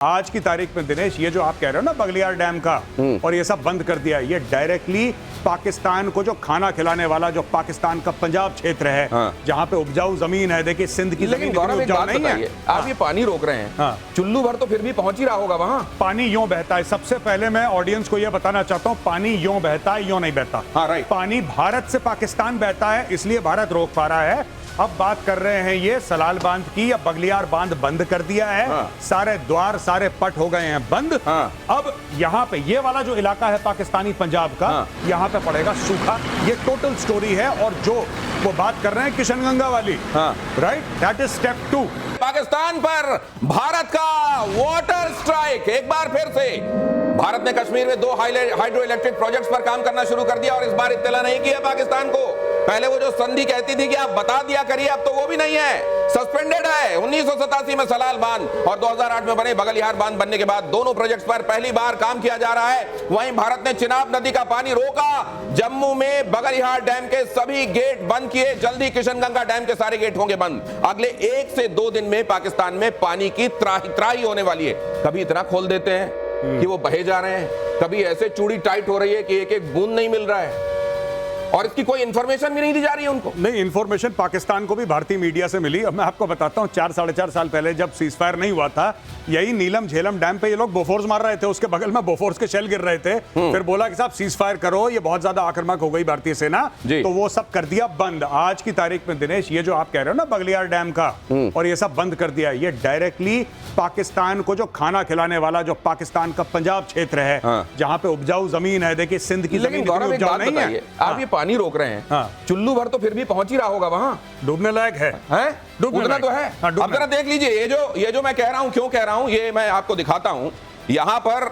आज की तारीख में दिनेश, ये जो आप कह रहे हो ना बगलियार डैम का और ये सब बंद कर दिया, ये डायरेक्टली पाकिस्तान को जो खाना खिलाने वाला जो पाकिस्तान का पंजाब क्षेत्र है, जहाँ पे उपजाऊ जमीन है, देखिए सिंध की जमीन उपजाऊ नहीं है। आप ये पानी रोक रहे हैं, चुल्लू भर तो फिर भी पहुंच ही रहा होगा वहां। पानी यूं बहता है। सबसे पहले मैं ऑडियंस को यह बताना चाहता हूँ, पानी यूं बहता है, यूं नहीं बहता। पानी भारत से पाकिस्तान बहता है, इसलिए भारत रोक पा रहा है। अब बात कर रहे हैं ये सलाल बांध की, या बगलियार बांध बंद कर दिया है। सारे द्वार सारे पट हो गए हैं बंद। अब यहाँ पे ये वाला जो इलाका है पाकिस्तानी पंजाब का, यहाँ पे पड़ेगा सूखा। ये टोटल स्टोरी है। और जो वो बात कर रहे हैं किशनगंगा वाली, right, that is step 2। Pakistan पर भारत का वाटर स्ट्राइक। एक बार फिर से भारत ने कश्मीर में 2 हाइड्रो इलेक्ट्रिक प्रोजेक्ट्स पर काम करना शुरू कर दिया और इस बार इत्तला नहीं किया पाकिस्तान को। पहले वो जो संधि कहती थी कि आप बता दिया करिए, अब तो वो भी नहीं है, सस्पेंडेड है। 1987 में सलाल बांध और 2008 में बने बगलियार बांध बनने के बाद दोनों प्रोजेक्ट्स पर पहली बार काम किया जा रहा है। वहीं भारत ने चिनाब नदी का पानी रोका। जम्मू में बगलियार डैम के सभी गेट बंद किए। जल्दी किशनगंगा डैम के सारे गेट होंगे बंद। अगले 1 से 2 दिन में पाकिस्तान में पानी की त्राही होने वाली है। कभी इतना खोल देते हैं कि वो बहे जा रहे हैं, कभी ऐसे चूड़ी टाइट हो रही है कि एक एक बूंद नहीं मिल रहा है, और इसकी कोई इंफॉर्मेशन भी नहीं दी जा रही है उनको। नहीं, इंफॉर्मेशन पाकिस्तान को भी भारतीय मीडिया से मिली। अब मैं आपको बताता हूं, 4-4.5 साल पहले जब सीज फायर नहीं हुआ था, यही नीलम झेलम डैम पे ये लोग बोफोर्स मार रहे थे, उसके बगल में बोफोर्स के शेल गिर रहे थे। फिर बोला कि साहब सीज फायर करो, ये बहुत ज्यादा आक्रामक हो गई भारतीय सेना, तो वो सब कर दिया बंद। आज की तारीख में दिनेश, ये जो आप कह रहे हो ना बगलियार डैम का और ये सब बंद कर दिया, ये डायरेक्टली पाकिस्तान को जो खाना खिलाने वाला जो पाकिस्तान का पंजाब क्षेत्र है, जहाँ पे उपजाऊ जमीन है, देखिए सिंध की जमीन उपजाऊ नहीं है। आप ये पानी रोक रहे हैं, चुल्लू भर तो फिर भी पहुंच ही रहा होगा वहां। डूबने लायक है, उतना तो है। अब जरा देख लीजिए, ये जो मैं कह रहा हूं, क्यों कह रहा हूं, ये मैं आपको दिखाता हूं। यहां पर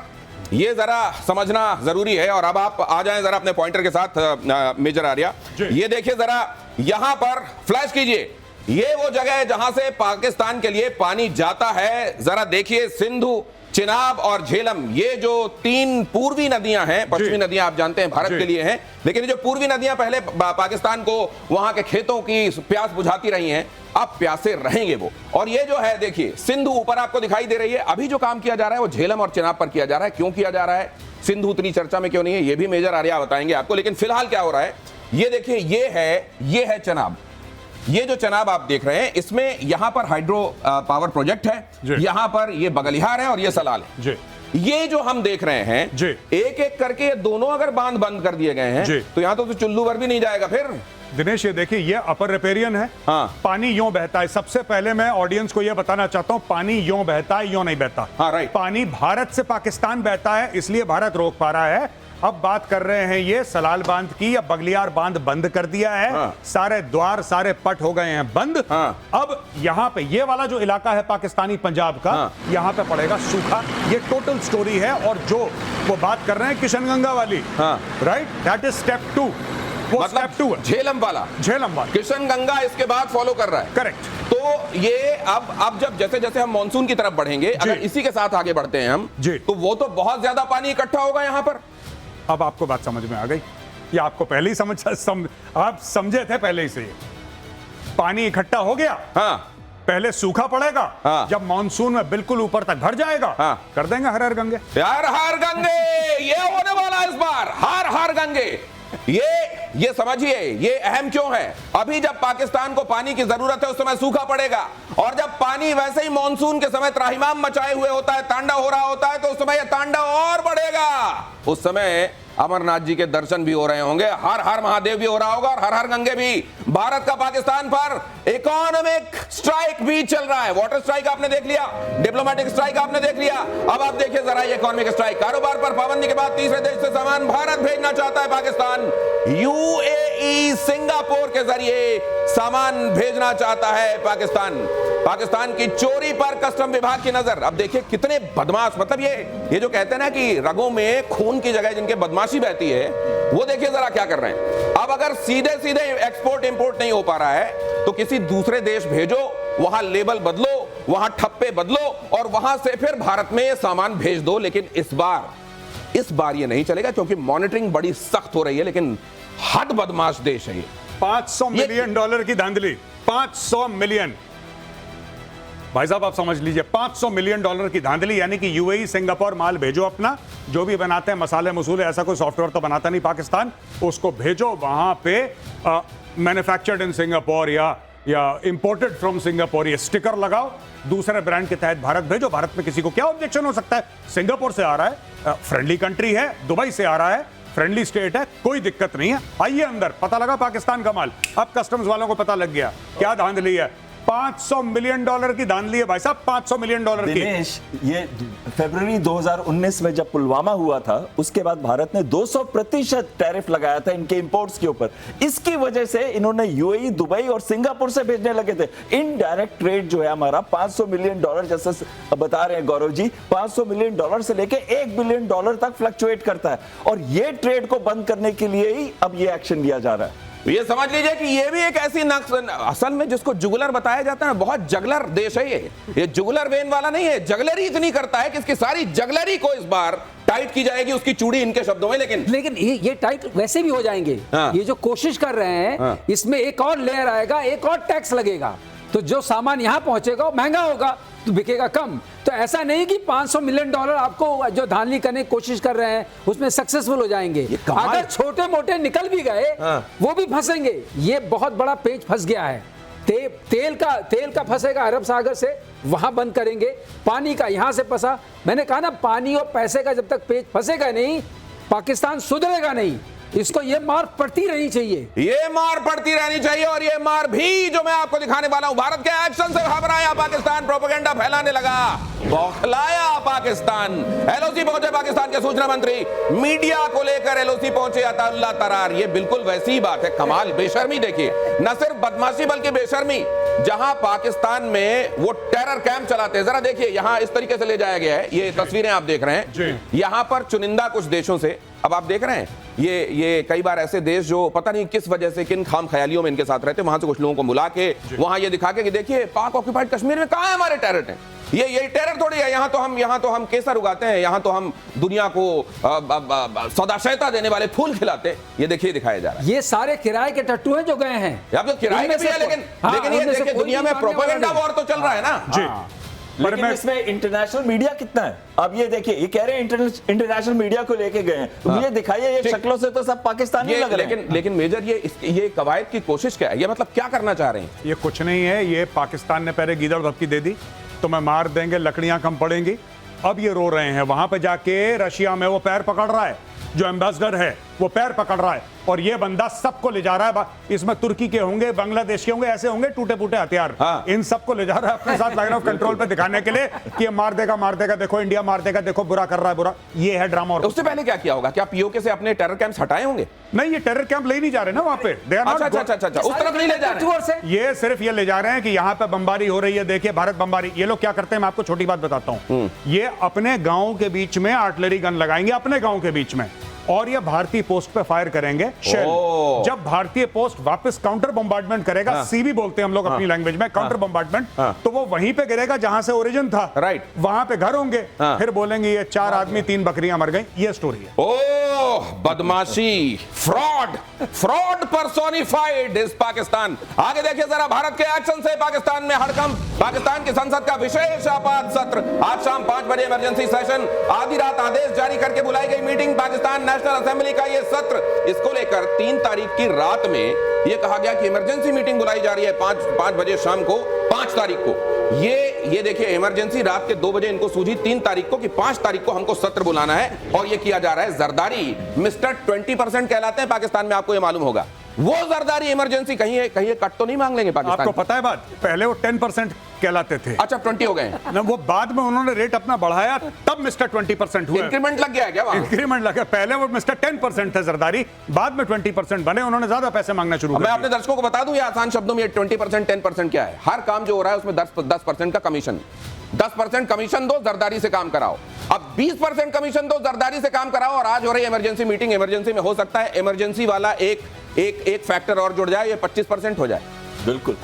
ये जरा समझना जरूरी है। और अब आप आ जाएं जरा अपने पॉइंटर के साथ मेजर आर्या। ये देखिए जरा, यहां पर फ्लैश कीजिए, ये वो जगह है जहां से पाकिस्तान के लिए पानी जाता है। जरा देखिए, सिंधु, चिनाब और झेलम, ये जो 3 पूर्वी नदियां हैं, पश्चिमी नदियां आप जानते हैं भारत के लिए हैं, लेकिन जो पूर्वी नदियां पहले पाकिस्तान को वहां के खेतों की प्यास बुझाती रही हैं, अब प्यासे रहेंगे वो। और ये जो है देखिए, सिंधु ऊपर आपको दिखाई दे रही है। अभी जो काम किया जा रहा है वो झेलम और चिनाब पर किया जा रहा है। क्यों किया जा रहा है, सिंधु उतनी चर्चा में क्यों नहीं है, ये भी मेजर आर्या बताएंगे आपको। लेकिन फिलहाल क्या हो रहा है, ये देखिए, ये है चिनाब। ये जो चिनाब आप देख रहे हैं, इसमें यहां पर हाइड्रो पावर प्रोजेक्ट है, यहां पर ये बगलियार है और ये सलाल है। ये जो हम देख रहे हैं, एक एक करके ये दोनों अगर बांध बंद कर दिए गए हैं, तो यहां तो चुल्लू भर भी नहीं जाएगा फिर। दिनेश, ये देखिए, ये अपर रिपेरियन है। पानी यूं बहता है। सबसे पहले मैं ऑडियंस को यह बताना चाहता हूं, पानी यूं बहता है, यूं नहीं बहता। पानी भारत से पाकिस्तान बहता है, इसलिए भारत रोक पा रहा है। अब बात कर रहे हैं ये सलाल बांध की, या बगलियार बांध बंद कर दिया है। सारे द्वार सारे पट हो गए हैं बंद। अब यहाँ पे ये वाला जो इलाका है पाकिस्तानी पंजाब का, यहाँ पे पड़ेगा सूखा। ये टोटल स्टोरी है। और जो वो बात कर रहे हैं किशनगंगा वाली, राइट, दैट इज स्टेप 2। वो मतलब स्टेप 2 है, झेलम वाला। किशनगंगा इसके बाद फॉलो कर रहा है। करेक्ट। तो ये अब जब जैसे जैसे हम मानसून की तरफ बढ़ेंगे, अगर इसी के साथ आगे बढ़ते हैं हम, तो वो तो बहुत ज्यादा पानी इकट्ठा होगा यहाँ पर। अब आपको बात समझ में आ गई, या आपको पहले ही आप समझे थे पहले ही से? पानी इकट्ठा हो गया, पहले सूखा पड़ेगा, जब मानसून में बिल्कुल ऊपर तक भर जाएगा, कर देंगे हर हर गंगे। हर हर गंगे, ये होने वाला इस बार, हर हर गंगे। ये समझिए, ये अहम क्यों है। अभी जब पाकिस्तान को पानी की जरूरत है, उस समय सूखा पड़ेगा, और जब पानी वैसे ही मानसून के समय त्राहिमाम मचाए हुए होता है, तांडव हो रहा होता है, तो उस समय यह तांडव और बढ़ेगा। उस समय अमरनाथ जी के दर्शन भी हो रहे होंगे, हर हर महादेव भी हो रहा होगा, और हर हर गंगे भी। भारत का पाकिस्तान पर इकोनॉमिक स्ट्राइक भी चल रहा है। वाटर स्ट्राइक आपने देख लिया, डिप्लोमेटिक स्ट्राइक आपने देख लिया, अब आप देखिए जरा ये इकोनॉमिक स्ट्राइक। कारोबार पर पाबंदी के बाद तीसरे देश से सामान भारत भेजना चाहता है पाकिस्तान। यूएई सिंगापुर के जरिए सामान भेजना चाहता है पाकिस्तान की चोरी पर कस्टम विभाग की नजर। अब देखिए कितने बदमाश, मतलब ये जो कहते हैं ना कि रगों में खून की जगह जिनके बदमाशी बहती है, वो देखिए जरा क्या कर रहे हैं। अब अगर सीधे सीधे एक्सपोर्ट इंपोर्ट नहीं हो पा रहा है, तो किसी दूसरे देश भेजो, वहां लेबल बदलो, वहां ठप्पे बदलो, और वहां से फिर भारत में ये सामान भेज दो। लेकिन इस बार ये नहीं चलेगा, क्योंकि मॉनिटरिंग बड़ी सख्त हो रही है। लेकिन हद बदमाश देश है ये। 500 मिलियन डॉलर की धांधली, 500 मिलियन। भाई साहब आप समझ लीजिए, $500 मिलियन की धांधली, यानी कि यूएई सिंगापुर माल भेजो अपना, जो भी बनाते हैं मसाले मसूले, ऐसा कोई सॉफ्टवेयर तो बनाता नहीं पाकिस्तान, उसको भेजो वहां पे मैन्युफैक्चर्ड इन सिंगापुर या इंपोर्टेड फ्रॉम सिंगापुर, ये स्टिकर लगाओ, दूसरे ब्रांड के तहत भारत भेजो। भारत में किसी को क्या ऑब्जेक्शन हो सकता है? सिंगापुर से आ रहा है, फ्रेंडली कंट्री है, दुबई से आ रहा है, फ्रेंडली स्टेट है, कोई दिक्कत नहीं है, आइए अंदर। पता लगा पाकिस्तान का माल, अब कस्टम्स वालों को पता लग गया क्या धांधली है। $500 मिलियन की धांधली है भाई साहब, $500 मिलियन की। दिनेश, ये फरवरी 2019 में जब पुलवामा हुआ था, उसके बाद भारत ने 200% टैरिफ लगाया था इनके इंपोर्ट्स के ऊपर। इसकी वजह से इन्होंने यूएई, दुबई और सिंगापुर से भेजने लगे थे। इनडायरेक्ट ट्रेड जो है हमारा $500 मिलियन, जैसे बता रहे हैं गौरव जी, $500 मिलियन से लेके $1 बिलियन तक फ्लक्चुएट करता है, और ये ट्रेड को बंद करने के लिए ही अब ये एक्शन लिया जा रहा है। ये समझ लीजिए कि ये भी एक ऐसी असल में जिसको जुगलर बताया जाता है, बहुत जगलर देश है ये जुगलर वेन वाला नहीं है, जगलरी इतनी करता है कि इसकी सारी जगलरी को इस बार टाइट की जाएगी, उसकी चूड़ी इनके शब्दों में। लेकिन ये टाइट वैसे भी हो जाएंगे। हाँ। ये जो कोशिश कर रहे हैं, हाँ। इसमें एक और लेयर आएगा, एक और टैक्स लगेगा, तो जो सामान यहां पहुंचेगा महंगा होगा तो बिकेगा कम। तो ऐसा नहीं कि $500 मिलियन आपको जो धांधली करने की कोशिश कर रहे हैं उसमें सक्सेसफुल हो जाएंगे। अगर छोटे मोटे निकल भी गए, हाँ। वो भी फंसेंगे। ये बहुत बड़ा पेच फंस गया है। तेल का फंसेगा अरब सागर से, वहां बंद करेंगे। पानी का यहां से फंसा। मैंने कहा ना, पानी और पैसे का जब तक पेच फंसेगा नहीं, पाकिस्तान सुधरेगा नहीं। इसको ये मार पड़ती रहनी चाहिए, ये मार पड़ती रहनी चाहिए। और ये मार भी जो मैं आपको दिखाने वाला हूं, भारत के एक्शन से घबराया पाकिस्तान, प्रोपेगेंडा फैलाने लगा, बौखलाया पाकिस्तान। एलओसी पहुंचे पाकिस्तान के सूचना मंत्री, मीडिया को लेकर एलओसी पहुंचे अताउल्लाह तरार। ये बिल्कुल वैसी ही बात है, कमाल बेशर्मी देखिए, न सिर्फ बदमाशी बल्कि बेशर्मी। जहां पाकिस्तान में वो टेरर कैंप चलाते हैं, जरा देखिए यहां इस तरीके से ले जाया गया है। ये तस्वीरें आप देख रहे हैं, यहां पर चुनिंदा कुछ देशों से, अब आप देख रहे हैं ये कई बार ऐसे देश जो पता नहीं किस वजह से, किन खाम ख्यालियों में इनके साथ रहते, वहां से कुछ लोगों को बुला के वहां ये दिखा के कि देखिए पाक ऑक्यूपाइड कश्मीर में कहां है हमारे टेरर हैं। ये टेरर थोड़ी है, यहाँ तो हम केसर उगाते हैं, यहाँ तो हम दुनिया को सदाशयता देने वाले फूल खिलाते हैं। ये देखिए दिखाया जा रहा है। ये सारे किराए के टट्टू हैं जो गए हैं। अब तो किराए के भी है, लेकिन ये देखिए दुनिया में प्रोपेगेंडा वॉर तो चल रहा है ना जी। लेकिन इसमें इंटरनेशनल मीडिया कितना है? अब ये देखिए, ये कह रहे हैं इंटरनेशनल मीडिया को लेके गए हैं, तो मुझे दिखाइए, ये शक्लों से तो सब पाकिस्तानी लग रहे हैं। लेकिन मेजर ये कवायद की कोशिश क्या है? ये मतलब क्या करना चाह रहे हैं? ये कुछ नहीं है, ये पाकिस्तान ने पहले गीदड़ धमकी दे दी, तुम्हें मार देंगे, लकड़ियां कम पड़ेंगी। अब ये रो रहे हैं, वहां पे जाके रशिया में वो पैर पकड़ रहा है, जो एम्बेसडर है वो पैर पकड़ रहा है, और ये बंदा सबको ले जा रहा है। इसमें तुर्की के होंगे, बांग्लादेश के होंगे, ऐसे होंगे टूटे फूटे हथियार, हाँ। इन सबको ले जा रहा है अपने साथ लाइन ऑफ कंट्रोल पे दिखाने के लिए कि ये मार देगा, देखो इंडिया मार देगा, देखो बुरा कर रहा है, बुरा। ये है ड्रामा। और उससे पहले क्या किया होगा? क्या पीओके से अपने टेरर कैंप्स हटाए होंगे? नहीं, ये टेरर कैंप ले नहीं जा रहे ना वहां पे। अच्छा, उस तरफ नहीं ले जा रहे। ये सिर्फ ये ले जा रहे हैं कि यहाँ पे बमबारी हो रही है, देखिए भारत बमबारी। ये लोग क्या करते हैं, मैं आपको छोटी बात बताता हूँ। ये अपने गांव के बीच में आर्टिलरी गन लगाएंगे, अपने गांव के बीच में, और ये भारतीय पोस्ट पे फायर करेंगे शेल। जब भारतीय पोस्ट वापस काउंटर बम्बार्डमेंट करेगा, हाँ। सीबी बोलते हैं हम लोग अपनी लैंग्वेज में, काउंटर बम्बार्डमेंट, हाँ। तो वो वहीं पे गिरेगा जहां से ओरिजिन था, राइट। वहां पे घर होंगे, हाँ। फिर बोलेंगे ये 4 आदमी 3 बकरियां मर गई। ये स्टोरी है। ओह, बदमाशी, फ्रॉड पर्सोनिफाइड इज पाकिस्तान। आगे देखिए जरा भारत के एक्शन से पाकिस्तान में हड़कंप। पाकिस्तान की संसद का विशेष आपात सत्र आज शाम 5 बजे इमरजेंसी सेशन, आधी रात आदेश जारी करके बुलाई गई मीटिंग। पाकिस्तान नेशनल असेंबली का ये सत्र, इसको लेकर 3 तारीख की रात में ये कहा गया कि इमरजेंसी मीटिंग बुलाई जा रही है 5 बजे शाम को, 5 तारीख को। ये देखिए इमरजेंसी रात के 2 बजे इनको सूझी 3 तारीख को कि 5 तारीख को हमको सत्र बुलाना है, और ये किया जा रहा है। जरदारी मिस्टर 20% कहलाते हैं पाकिस्तान में, आपको ये मालूम होगा। वो जरदारी इमरजेंसी कहीं कट तो नहीं मांग लेंगे पाकिस्तान? आपको पता है बात, पहले वो 10% कहलाते थे। अच्छा, 20 हो गए ना, वो बाद में उन्होंने रेट अपना बढ़ाया, तब मिस्टर 20% हुआ। इंक्रीमेंट लग गया है क्या वहां? इंक्रीमेंट लगा। पहले वो मिस्टर 10% थे जरदारी, बाद में 20% बने, उन्होंने ज्यादा पैसे मांगना शुरू कर मैं दिया। अपने दर्शकों को बता दूं ये आसान शब्दों में, ये 20% 10% क्या है? हर काम जो हो रहा है उसमें 10% का कमीशन, 10% कमीशन दो, जरदारी से काम कराओ। अब 20% कमीशन दो, जरदारी से काम कराओ। और आज हो रही इमरजेंसी मीटिंग, इमरजेंसी में हो सकता है इमरजेंसी वाला एक फैक्टर और जुड़ जाए, ये 25% हो जाए। बिल्कुल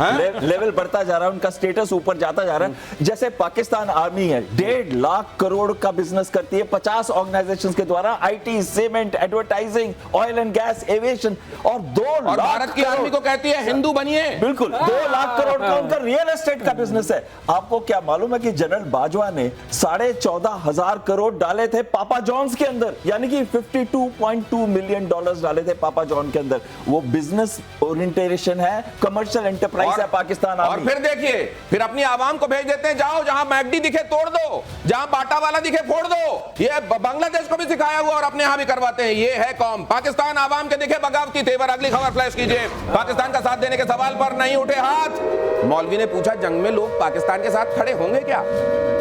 लेवल बढ़ता जा रहा है, उनका स्टेटस ऊपर जाता जा रहा है। जैसे पाकिस्तान आर्मी है 1.5 लाख करोड़ का बिजनेस करती है 50 ऑर्गेनाइजेशंस के द्वारा, IT, cement, advertising, oil and gas, aviation, और 2 और लाख भारत की आर्मी को कहती है हिंदू बनिए। बिल्कुल 2 लाख करोड़ का उनका रियल एस्टेट का बिजनेस है। आपको क्या मालूम है कि जनरल बाजवा ने 14,500 करोड़ डाले थे पापा जॉन्स के अंदर, यानी कि $52.2 मिलियन डाले थे पापा जॉन के अंदर। वो बिजनेस ओरिएंटेशन है, कमर्शियल एंटरप्राइज है पाकिस्तान और आर्मी। फिर देखिए, फिर अपनी आवाम को भेज देते हैं, जाओ जहां मैगडी दिखे तोड़ दो, जहां बाटा वाला दिखे फोड़ दो। ये बांग्लादेश को भी सिखाया हुआ और अपने यहां भी करवाते हैं। ये है कौम। पाकिस्तान आवाम के दिखे बगावती तेवर। अगली खबर फ्लैश कीजिए। पाकिस्तान का साथ देने के सवाल पर नहीं उठे हाथ। मौलवी ने पूछा, जंग में लोग पाकिस्तान के साथ खड़े होंगे क्या?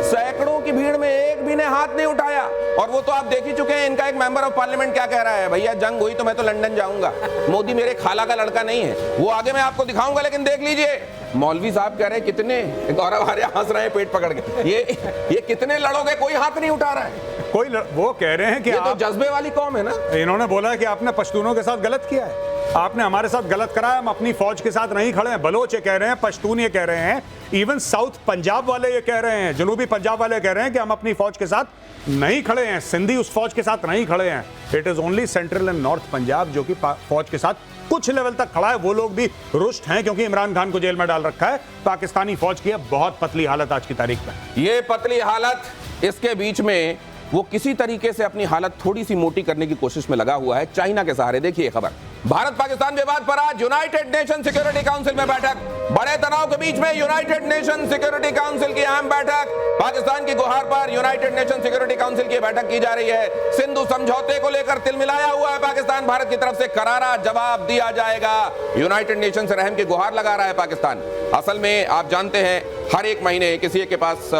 सैकड़ों की भीड़ में एक भी ने हाथ नहीं उठाया। और वो तो आप देख ही चुके हैं, इनका एक मेंबर ऑफ पार्लियामेंट क्या कह रहा है, भैया जंग हुई तो मैं तो लंदन जाऊंगा, मोदी मेरे खाला का लड़का नहीं है, वो आगे मैं आपको दिखाऊंगा, लेकिन देख लीजिए मौलवी साहब कह रहे हैं कितने, गौरव आर्या हंस रहे हैं पेट पकड़ के, ये कितने लड़ोगे, कोई हाथ नहीं उठा रहा है। वो कह रहे हैं कि ये तो जज्बे वाली कौम है ना। इन्होंने बोला है कि आपने पश्तूनों के साथ गलत किया है, आपने हमारे साथ गलत करा है, हम अपनी फौज के साथ नहीं खड़े हैं। बलोच ये कह रहे हैं, पश्तून ये कह रहे हैं, इवन साउथ पंजाब वाले ये कह रहे हैं, जनूबी पंजाब वाले कह रहे हैं कि हम अपनी फौज के साथ नहीं खड़े हैं, सिंधी उस फौज के साथ नहीं खड़े हैं। It is only central and north Punjab जो कि फौज के साथ कुछ लेवल तक खड़ा है। वो लोग भी रुष्ट हैं क्योंकि इमरान खान को जेल में डाल रखा है। पाकिस्तानी फौज की है बहुत पतली हालत आज की तारीख में। ये पतली हालत, इसके बीच में वो किसी तरीके से अपनी हालत थोड़ी सी मोटी करने की कोशिश में लगा हुआ है, चाइना के सहारे। देखिए खबर, भारत पाकिस्तान विवाद पर आज यूनाइटेड नेशन सिक्योरिटी काउंसिल में बैठक। बड़े तनाव के बीच में यूनाइटेड नेशन सिक्योरिटी काउंसिल की अहम बैठक। पाकिस्तान की गुहार पर यूनाइटेड नेशन सिक्योरिटी काउंसिल की बैठक की जा रही है। सिंधु समझौते को लेकर तिलमिलाया हुआ है पाकिस्तान। भारत की तरफ से करारा जवाब दिया जाएगा। यूनाइटेड नेशन से रहम की गुहार लगा रहा है पाकिस्तान। असल में आप जानते हैं, हर एक महीने किसी एक के पास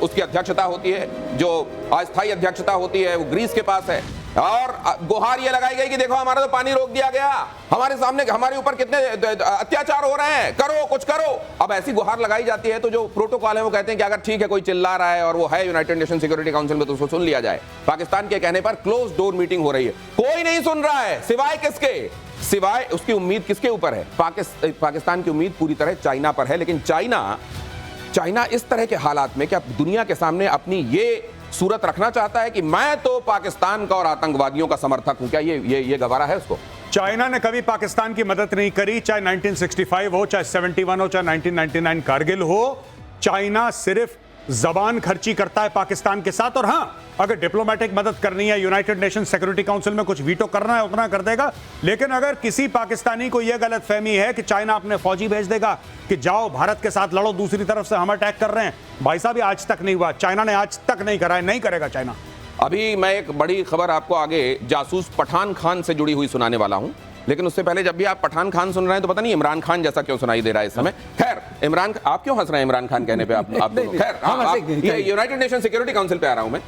उसकी अध्यक्षता होती है, जो अस्थायी अध्यक्षता होती है वो ग्रीस के पास है, और गुहार ये लगाई गई कि देखो हमारा तो पानी रोक दिया गया, हमारे सामने हमारे ऊपर कितने अत्याचार हो रहे हैं, करो कुछ करो। अब ऐसी गुहार लगाई जाती है तो जो प्रोटोकॉल है वो कहते हैं कि अगर ठीक है कोई चिल्ला रहा है और वो है यूनाइटेड नेशन सिक्योरिटी काउंसिल में तो उसको सुन लिया जाए। पाकिस्तान के कहने पर क्लोज डोर मीटिंग हो रही है, कोई नहीं सुन रहा है, सिवाय किसके, सिवाय उसकी उम्मीद किसके ऊपर है? पाकिस्तान की उम्मीद पूरी तरह चाइना पर है। लेकिन चाइना इस तरह के हालात में क्या दुनिया के सामने अपनी ये सूरत रखना चाहता है कि मैं तो पाकिस्तान का और आतंकवादियों का समर्थक हूं? क्या ये गवारा है उसको? चाइना ने कभी पाकिस्तान की मदद नहीं करी, चाहे 1965 हो, चाहे 71 हो, चाहे 1999 कारगिल हो। चाइना सिर्फ जबान खर्ची करता है पाकिस्तान के साथ। और हाँ, अगर डिप्लोमेटिक मदद करनी है, यूनाइटेड नेशन सिक्योरिटी काउंसिल में कुछ वीटो करना है, उतना कर देगा। लेकिन अगर किसी पाकिस्तानी को यह गलतफहमी है कि चाइना अपने फौजी भेज देगा कि जाओ भारत के साथ लड़ो, दूसरी तरफ से हम अटैक कर रहे हैं, भाई साहब ये आज तक नहीं हुआ। चाइना ने आज तक नहीं करा है, नहीं करेगा चाइना। अभी मैं एक बड़ी खबर आपको आगे जासूस पठान खान से जुड़ी हुई सुनाने वाला हूं, लेकिन उससे पहले जब भी आप पठान खान सुन रहे हैं तो पता नहीं इमरान खान जैसा क्यों सुनाई दे रहा है इस समय। खैर, इमरान, आप क्यों हंस रहे हैं इमरान खान कहने पे? आप खैर, ये यूनाइटेड नेशन सिक्योरिटी काउंसिल पे आ रहा हूं मैं।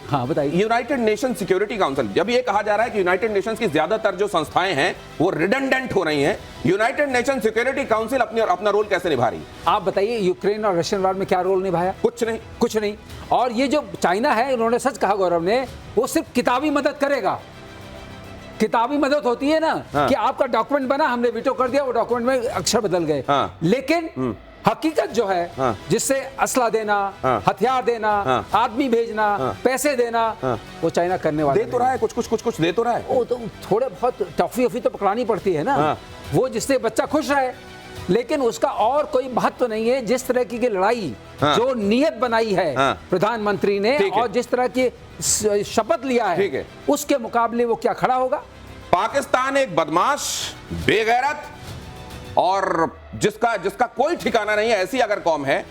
हाँ बताइए। यूनाइटेड नेशन सिक्योरिटी काउंसिल, जब ये कहा जा रहा है कि यूनाइटेड नेशंस की ज्यादातर जो संस्थाएं हैं वो रिडंडेंट हो रही हैं, यूनाइटेड नेशन सिक्योरिटी काउंसिल अपना रोल कैसे निभा रही है? आप बताइए, यूक्रेन और रशियन वार में क्या रोल निभाया? कुछ नहीं। और ये जो चाइना है, उन्होंने सच कहा गौरव ने, वो सिर्फ किताबी मदद करेगा। किताबी मदद होती है ना, कि आपका डॉक्यूमेंट बना, हमने वीटो कर दिया, वो डॉक्यूमेंट में अक्षर बदल गए। लेकिन हकीकत जो है, जिससे असला देना, हथियार देना, आदमी भेजना, पैसे देना, वो चाइना करने वाला दे तो रहा है, कुछ दे तो रहा है। वो तो थोड़े बहुत टॉफी तो पकड़ानी पड़ती है ना, वो जिससे बच्चा खुश रहे। लेकिन उसका और कोई महत्व नहीं है। जिस तरह की लड़ाई, जो नियत बनाई है प्रधानमंत्री ने, और जिस तरह की शपथ लिया है, उसके मुकाबले वो क्या खड़ा होगा? पाकिस्तान एक बदमाश, बेगैरत और जिसका कोई ठिकाना नहीं है, ऐसी अगर कौम है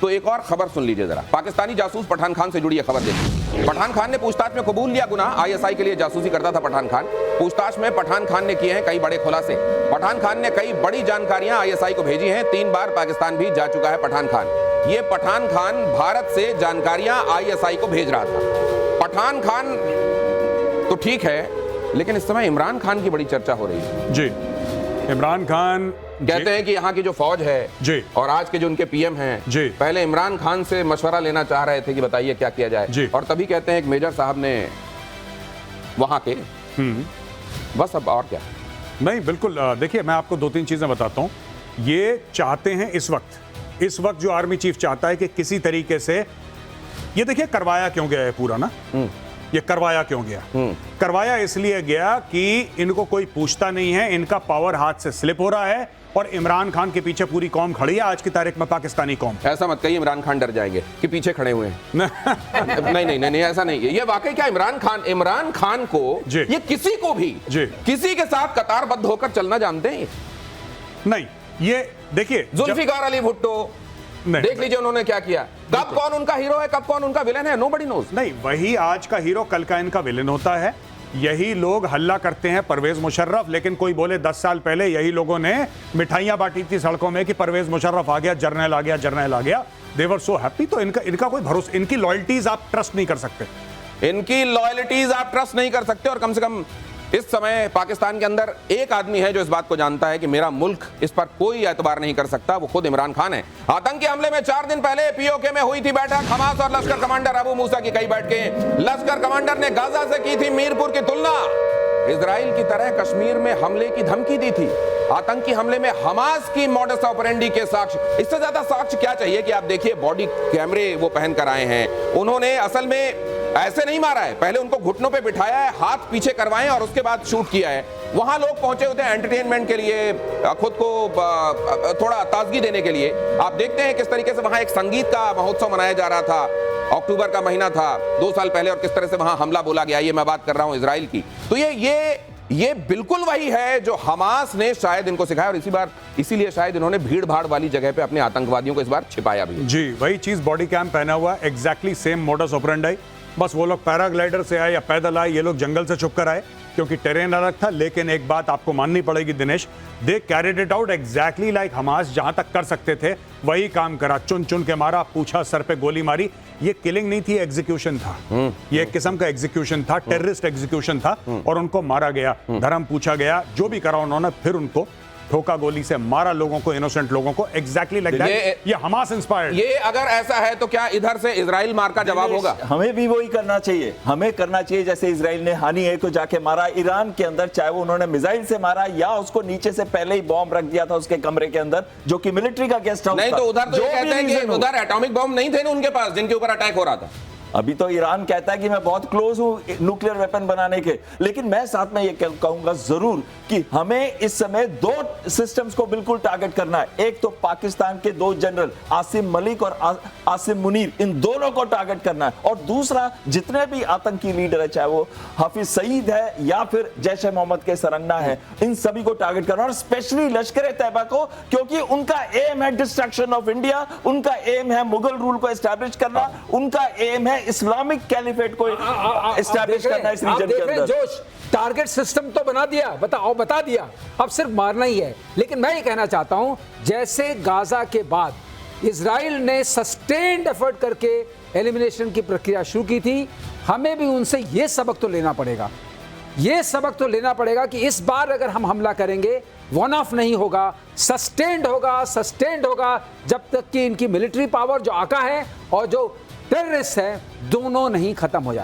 तो एक और खबर सुन लीजिए जरा। पाकिस्तानी जासूस पठान खान से जुड़ी है खबर देखिए। पठान खान ने पूछताछ में कबूल लिया गुनाह। आईएसआई के लिए जासूसी करता था पठान खान। पूछताछ में पठान खान ने किए हैं कई बड़े खुलासे। पठान खान ने कई बड़ी जानकारियां आईएसआई को भेजी हैं। 3 बार पाकिस्तान भी जा चुका है पठान खान। ये पठान खान भारत से जानकारियां आईएसआई को भेज रहा था। पठान खान तो ठीक है, लेकिन इस समय इमरान खान की बड़ी चर्चा हो रही है। जी, इमरान खान कहते हैं कि यहाँ की जो फौज है जी, और आज के जो उनके पीएम हैं जी, पहले इमरान खान से मशवरा लेना चाह रहे थे कि बताइए क्या किया जाए जी। और तभी कहते हैं एक मेजर साहब ने वहां के बस, अब और क्या? नहीं, बिल्कुल। देखिए, मैं आपको 2-3 चीजें बताता हूं। ये चाहते हैं इस वक्त जो आर्मी चीफ चाहता है कि किसी तरीके से, ये देखिए करवाया क्यों गया है पूरा ना, ये करवाया क्यों गया? करवाया इसलिए गया कि इनको कोई पूछता नहीं है, इनका पावर हाथ से स्लिप हो रहा है और इमरान खान के पीछे पूरी कौम खड़ी है आज की तारीख में, पाकिस्तानी कौम। ऐसा मत कहिए इमरान खान डर जाएंगे कि पीछे खड़े हुए हैं। नहीं, ऐसा नहीं है। ये वाकई क्या इमरान खान को ये किसी को भी किसी के साथ कतारबद्ध होकर चलना जानते हैं? नहीं, ये देखिए जुल्फिकार अली भुट्टो, देख लीजिए उन्होंने क्या किया। कब कौन उनका हीरो है, कब कौन उनका विलेन है, नोबडी नोज। नहीं, वही आज का हीरो कल का इनका विलेन होता है। यही लोग हल्ला करते हैं परवेज मुशर्रफ, लेकिन कोई बोले 10 साल पहले यही लोगों ने मिठाइयां बांटी थी सड़कों में कि परवेज मुशर्रफ आ गया, जर्नल आ गया। दे वर सो हैप्पी। तो इनका कोई भरोसा, इनकी लॉयल्टीज आप ट्रस्ट नहीं कर सकते, और कम से कम इस समय पाकिस्तान के अंदर एक आदमी है जो इस बात को जानता है कि मेरा मुल्क इस पर कोई एतबार नहीं कर सकता, वो खुद इमरान खान है। आतंकी हमले में 4 दिन पहले पीओके में हुई थी बैठक। हमास और लश्कर कमांडर अबू मूसा की कई बैठकें। लश्कर कमांडर ने गाजा से की थी मीरपुर की तुलना। इजराइल की तरह कश्मीर में हमले की धमकी दी थी। आतंकी हमले में हमास की मॉडस ऑपरेंडी के साक्ष्य, इससे ज्यादा साक्ष्य क्या चाहिए कि आप देखिए बॉडी कैमरे वो पहन कर आए हैं। उन्होंने असल में ऐसे नहीं मारा है, पहले उनको घुटनों पे बिठाया है, हाथ पीछे करवाए और उसके बाद शूट किया है। वहां लोग पहुंचे होते हैं एंटरटेनमेंट के लिए, खुद को थोड़ा ताजगी देने के लिए। आप देखते हैं किस तरीके से वहां एक संगीत का महोत्सव मनाया जा रहा था, अक्टूबर का महीना था 2 साल पहले, और किस तरह से वहां हमला बोला गया। ये मैं बात कर रहा हूं इजराइल की। तो ये बिल्कुल वही है जो हमास ने शायद इनको सिखाया, और इसीलिए शायद इन्होंने भीड़ भाड़ वाली जगह पे अपने आतंकवादियों को इस बार छिपाया भी। जी, वही चीज बॉडी कैम पहना हुआ, एग्जैक्टली सेम मोडस ऑपरेंडी। बस वो लोग पैराग्लाइडर से आए या पैदल आए, ये लोग जंगल से छुप कर आए क्योंकि टेरेन अलग था। लेकिन एक बात आपको माननी पड़ेगी दिनेश, दे carried it out exactly like Hamas जहां तक कर सकते थे वही काम करा। चुन चुन के मारा, पूछा, सर पे गोली मारी। ये किलिंग नहीं थी, एग्जीक्यूशन था। ये एक किस्म का एग्जीक्यूशन था, टेररिस्ट एग्जीक्यूशन था, और उनको मारा गया, धर्म पूछा गया, जो भी करा उन्होंने, फिर उनको ठोका, गोली से मारा लोगों को, इनोसेंट लोगों को, एग्जैक्टली लाइक दैट। ये हमास इंस्पायर्ड। ये अगर ऐसा है तो क्या इधर से इजराइल मार का जवाब होगा? हमें भी वही करना चाहिए, हमें करना चाहिए जैसे इजराइल ने हानिए को जाके मारा ईरान के अंदर, चाहे वो उन्होंने मिसाइल से मारा या उसको नीचे से पहले ही बॉम्ब रख दिया था उसके कमरे के अंदर, जो कि मिलिट्री का गेस्ट हाउस नहीं था। तो उधर तो कहते हैं कि उधर एटॉमिक बॉम्ब नहीं थे ना उनके पास जिनके ऊपर अटैक हो रहा था। अभी तो ईरान कहता है कि मैं बहुत क्लोज हूं न्यूक्लियर वेपन बनाने के, लेकिन मैं साथ में ये कहूंगा जरूर कि हमें इस समय 2 सिस्टम्स को बिल्कुल टारगेट करना है। एक तो पाकिस्तान के 2 जनरल आसिम मलिक और आसिम मुनीर, इन दोनों को टारगेट करना है, और दूसरा जितने भी आतंकी लीडर है, चाहे वो हाफिज सईद है या फिर जैश ए मोहम्मद के सरंगना है, इन सभी को टारगेट करना, और स्पेशली लश्कर ए तैयबा को, क्योंकि उनका एम है डिस्ट्रक्शन ऑफ इंडिया, उनका एम है मुगल रूल को एस्टैब्लिश करना, उनका एम है इस्लामिक कैलिफेट को एस्टैब्लिश करना इस रीजन के अंदर। जोश, टारगेट सिस्टम तो बना दिया, बता दिया, अब सिर्फ मारना ही है। लेकिन मैं ये कहना चाहता हूं, जैसे गाजा के बाद इजराइल ने सस्टेन्ड एफर्ट करके एलिमिनेशन की प्रक्रिया शुरू की थी, हमें भी उनसे ये सबक तो लेना पड़ेगा। ये सबक तो लेना पड़ेगा कि इस बार अगर हम हमला करेंगे, वन ऑफ नहीं होगा, सस्टेन्ड होगा, जब तक कि इनकी मिलिट्री पावर जो आका है और जो टेररिस्ट है, दोनों नहीं खत्म हो जाते।